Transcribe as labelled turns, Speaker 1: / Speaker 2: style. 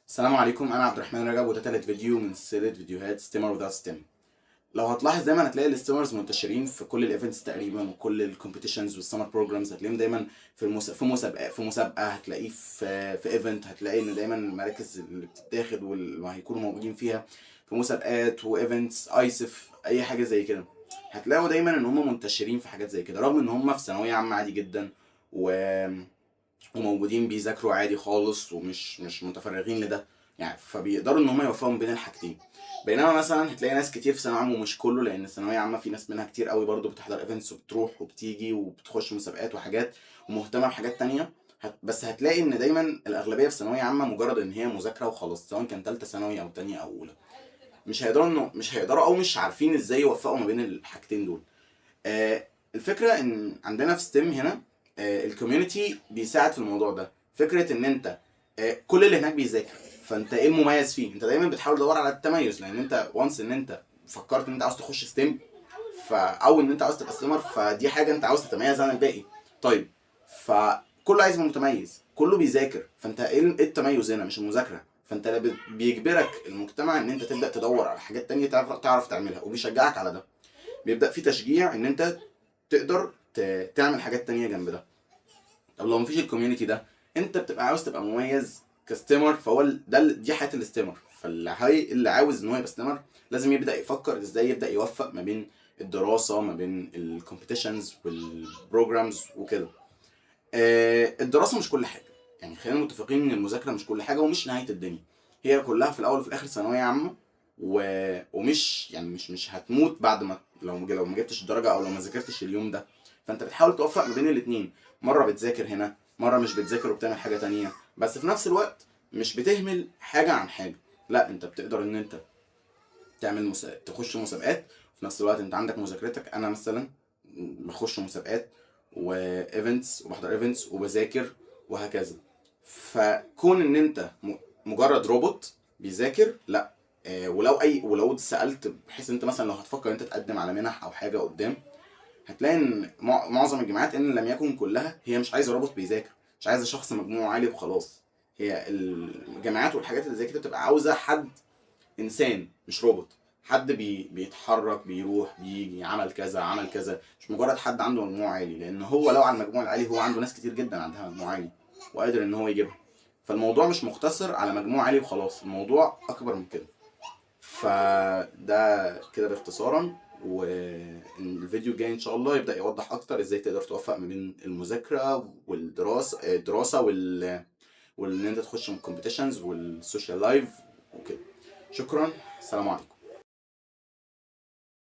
Speaker 1: السلام عليكم، انا عبد الرحمن رجب، وده تالت فيديو من سلسله فيديوهات ستيمر وذات ستيم. لو هتلاحظ دايما هتلاقي الستيمرز منتشرين في كل الايفنتس تقريبا، وكل الكومبيتيشنز والسمر بروجرامز هتلاقيهم دايما في مسابقه هتلاقيه في ايفنت، هتلاقي ان دايما المراكز اللي بتتاخد واللي هيكونوا موجودين فيها في مسابقات وايفنتس ايسف اي حاجه زي كده. هتلاقوا دايما ان هم منتشرين في حاجات زي كده، رغم ان هم في ثانويه عامه عادي جدا و وموجودين بيذاكروا عادي خالص، ومش متفرغين لده يعني، فبيقدروا ان هم يوفقوا بين الحاجتين. بينما مثلا هتلاقي ناس كتير في ثانويه عامه، ومش كله، لان الثانويه عامه في ناس منها كتير قوي برضو بتحضر ايفنتس وبتروح وبتيجي وبتخش مسابقات وحاجات ومهتمه بحاجات تانية. بس هتلاقي ان دايما الاغلبيه في ثانويه عامه مجرد ان هي مذاكره وخلاص، سواء كان ثالثه ثانوي او تانية او اولى. مش هيقدروا او مش عارفين ازاي يوفقوا ما بين الحاجتين دول. الفكره ان عندنا في ستيم هنا الكوميونتي بيساعد في الموضوع ده. فكره ان انت كل اللي هناك بيذاكر، فانت ايه المميز فيه؟ انت دايما بتحاول تدور على التميز، لان انت وانس ان انت فكرت ان انت عاوز تخش ستيم او ان انت عاوز تبقى ستيمر، فدي حاجه انت عاوز تتميز عن الباقي. طيب، فكله عايز يبقى متميز، كله بيذاكر، فانت ايه التميز هنا؟ مش المذاكره. فانت بيجبرك المجتمع ان انت تبدا تدور على حاجات تانية تعرف تعملها، وبيشجعك على ده. بيبدا في تشجيع ان انت تقدر تعمل حاجات تانية جنب ده. طب لو مفيش الكوميونتي ده، انت بتبقى عاوز تبقى مميز كستيمر، فهو دي حياه الاستيمر. اللي عاوز ان هو يبقى ستيمر لازم يبدا يفكر ازاي يبدا يوفق ما بين الدراسه، ما بين الكومبيتيشنز والبروجرامز وكده. الدراسه مش كل حاجه، يعني خلينا متفقين ان المذاكره مش كل حاجه ومش نهايه الدنيا. هي كلها في الاول وفي الاخر ثانويه عامه، ومش يعني مش هتموت بعد ما لو ما جبتش الدرجه او لو ما ذاكرتش اليوم ده. فانت بتحاول توفق ما بين الاتنين، مره بتذاكر هنا، مره مش بتذاكر وبتعمل حاجه تانية، بس في نفس الوقت مش بتهمل حاجه عن حاجه. لا، انت بتقدر ان انت تخش مسابقات، وفي نفس الوقت انت عندك مذاكرتك. انا مثلا بخش مسابقات وايفنتس وبحضر ايفنتس وبذاكر وهكذا. فكون ان انت مجرد روبوت بيذاكر، لا. ولو سالت، بحيث انت مثلا لو هتفكر انت تقدم على منح او حاجه قدام، هتلاقي ان معظم الجامعات ان لم يكن كلها هي مش عايزه روبوت بيذاكر، مش عايزه شخص مجموعه عالي وخلاص. هي الجامعات والحاجات اللي زي كده بتبقى عاوزه حد انسان مش روبوت، حد بيتحرك، بيروح بيجي، عمل كذا عمل كذا، مش مجرد حد عنده مجموع عالي. لان هو لو على المجموع العالي، هو عنده ناس كتير جدا عندها مجموع عالي وقادر ان هو يجيبها. فالموضوع مش مقتصر على مجموع عالي وخلاص، الموضوع اكبر من كده. فده كده باختصارا، والفيديو الجاي ان شاء الله يبدا يوضح اكتر ازاي تقدر توفق ما بين المذاكره الدراسه وان انت تخش من الكومبيتيشنز والسوشيال لايف وكده. شكرا، السلام عليكم.